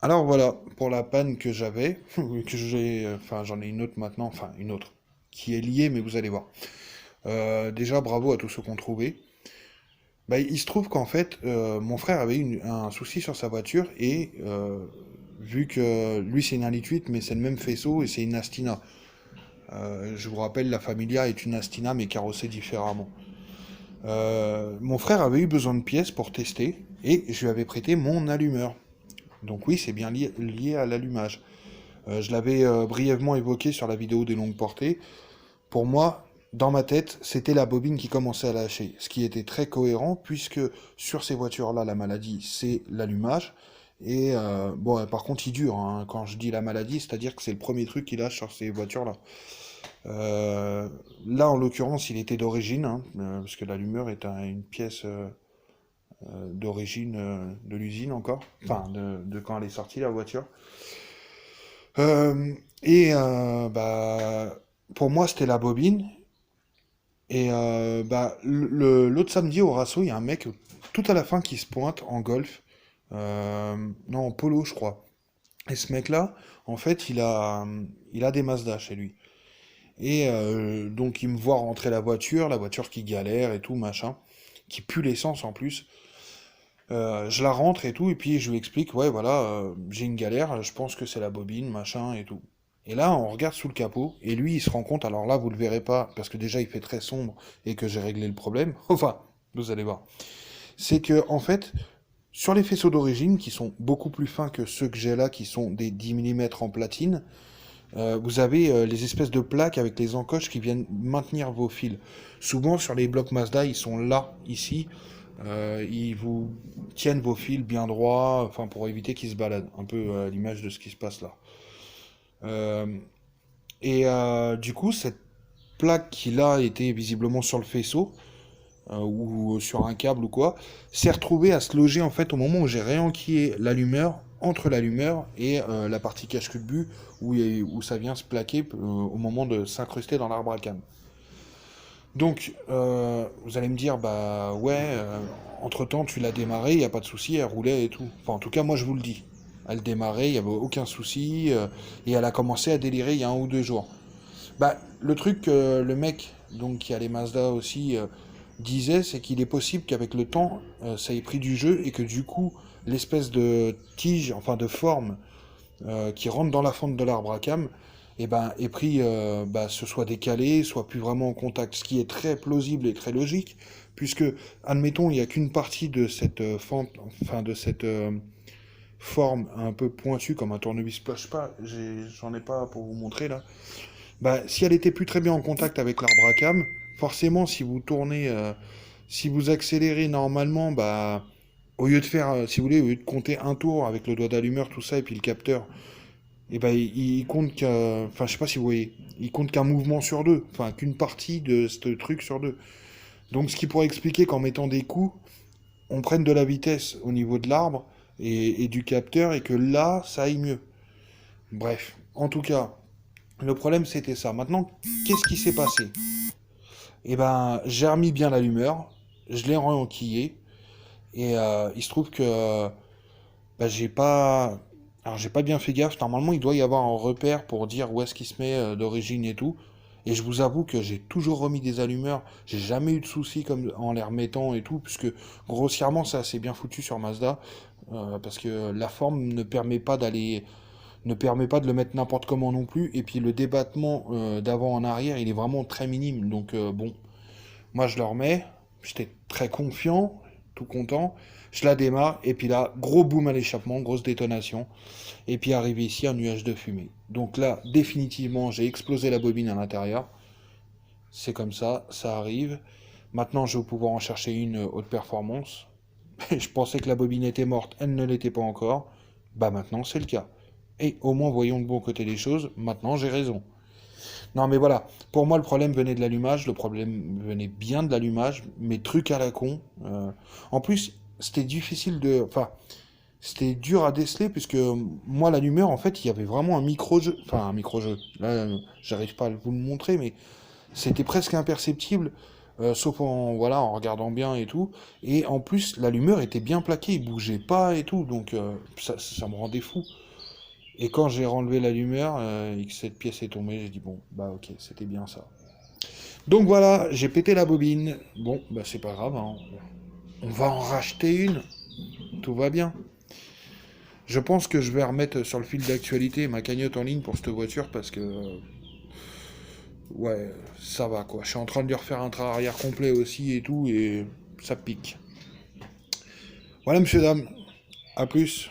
Alors voilà, pour la panne que j'avais, enfin j'en ai une autre maintenant, enfin une autre, qui est liée, mais vous allez voir. Déjà, bravo à tous ceux qui ont trouvé. Bah, il se trouve qu'en fait, mon frère avait eu un souci sur sa voiture et vu que lui c'est une 1,8 litre, mais c'est le même faisceau et c'est une Astina. Je vous rappelle, la Familia est une Astina mais carrossée différemment. Mon frère avait eu besoin de pièces pour tester et je lui avais prêté mon allumeur. Donc oui, c'est bien lié à l'allumage. Je l'avais brièvement évoqué sur la vidéo des longues portées. Pour moi, dans ma tête, c'était la bobine qui commençait à lâcher, ce qui était très cohérent puisque sur ces voitures-là, la maladie, c'est l'allumage. Et bon, par contre, il dure, hein. Quand je dis la maladie, c'est-à-dire que c'est le premier truc qui lâche sur ces voitures-là. Euh, Là, en l'occurrence, il était d'origine, hein, parce que l'allumeur est une pièce d'origine de l'usine encore, enfin de quand elle est sortie la voiture. Bah, pour moi, c'était la bobine. Et bah, l'autre samedi au Rasso, il y a un mec tout à la fin qui se pointe en golf. Non, en polo, je crois. Et ce mec-là, en fait, il a des Mazda chez lui. Et donc, il me voit rentrer la voiture qui galère et tout, machin, qui pue l'essence en plus. Je la rentre et tout, et puis je lui explique, ouais, voilà, j'ai une galère, je pense que c'est la bobine, machin et tout. Et là, on regarde sous le capot, et lui, il se rend compte, alors là, vous le verrez pas, parce que déjà, il fait très sombre, et que j'ai réglé le problème, enfin, vous allez voir. C'est que, en fait, sur les faisceaux d'origine, qui sont beaucoup plus fins que ceux que j'ai là, qui sont des 10 mm en platine, vous avez les espèces de plaques avec les encoches qui viennent maintenir vos fils. Souvent, sur les blocs Mazda, ils sont là, ici, ils vous tiennent vos fils bien droits, enfin pour éviter qu'ils se baladent, un peu à l'image de ce qui se passe là. Euh, du coup, cette plaque qui là était visiblement sur le faisceau ou sur un câble ou quoi, s'est retrouvée à se loger en fait au moment où j'ai réenquillé l'allumeur entre l'allumeur et la partie cache-cul-but où ça vient se plaquer au moment de s'incruster dans l'arbre à cam. Donc, vous allez me dire, bah ouais, entre-temps tu l'as démarré, il n'y a pas de souci, elle roulait et tout. Enfin, en tout cas, moi je vous le dis. Elle démarrait, il n'y avait aucun souci, et elle a commencé à délirer il y a 1 ou 2 jours. Bah, le truc que le mec, donc qui a les Mazda aussi, disait, c'est qu'il est possible qu'avec le temps, ça ait pris du jeu et que du coup, l'espèce de tige, enfin de forme, qui rentre dans la fente de l'arbre à cam, et ben, est pris, bah, se soit décalé, soit plus vraiment en contact, ce qui est très plausible et très logique, puisque, admettons, il n'y a qu'une partie de cette fente, enfin de cette forme un peu pointue comme un tournevis ploche pas, j'en ai pas pour vous montrer là. Bah, si elle était plus très bien en contact avec l'arbre à cam, forcément, si vous tournez, si vous accélérez normalement, bah, au lieu de faire, si vous voulez, au lieu de compter un tour avec le doigt d'allumeur, tout ça, et puis le capteur, et ben il compte qu'un, enfin je sais pas si vous voyez, il compte qu'un mouvement sur deux, enfin qu'une partie de ce truc sur deux. Donc ce qui pourrait expliquer qu'en mettant des coups, on prenne de la vitesse au niveau de l'arbre et du capteur et que là ça aille mieux. Bref, en tout cas, le problème c'était ça. Maintenant, qu'est-ce qui s'est passé? Eh ben j'ai remis bien l'allumeur, je l'ai enquillé et il se trouve que bah, j'ai pas bien fait gaffe. Normalement, il doit y avoir un repère pour dire où est-ce qu'il se met d'origine et tout. Et je vous avoue que j'ai toujours remis des allumeurs. J'ai jamais eu de soucis comme en les remettant et tout, puisque grossièrement, c'est assez bien foutu sur Mazda, parce que la forme ne permet pas de le mettre n'importe comment non plus. Et puis le débattement d'avant en arrière, il est vraiment très minime. Donc bon, moi, je le remets. J'étais très confiant, tout content. Je la démarre, et puis là, gros boom à l'échappement, grosse détonation. Et puis arrivé ici, un nuage de fumée. Donc là, définitivement, j'ai explosé la bobine à l'intérieur. C'est comme ça arrive. Maintenant, je vais pouvoir en chercher une haute performance. Je pensais que la bobine était morte, elle ne l'était pas encore. Bah maintenant, c'est le cas. Et au moins, voyons le bon côté des choses. Maintenant, j'ai raison. Non, mais voilà. Pour moi, le problème venait de l'allumage. Le problème venait bien de l'allumage. Mes trucs à la con. En plus, c'était difficile de. Enfin, c'était dur à déceler puisque moi, l'allumeur, en fait, il y avait vraiment un micro-jeu. Enfin, un micro-jeu. Là, j'arrive pas à vous le montrer, mais c'était presque imperceptible. sauf voilà, en regardant bien et tout. Et en plus, l'allumeur était bien plaqué, il bougeait pas et tout, donc ça me rendait fou. Et quand j'ai renlevé l'allumeur et que cette pièce est tombée, j'ai dit bon, bah ok, c'était bien ça. Donc voilà, j'ai pété la bobine. Bon, bah c'est pas grave, hein. On va en racheter une. Tout va bien. Je pense que je vais remettre sur le fil d'actualité ma cagnotte en ligne pour cette voiture parce que ouais, ça va quoi. Je suis en train de lui refaire un train arrière complet aussi et tout et ça pique. Voilà, monsieur, dame. À plus.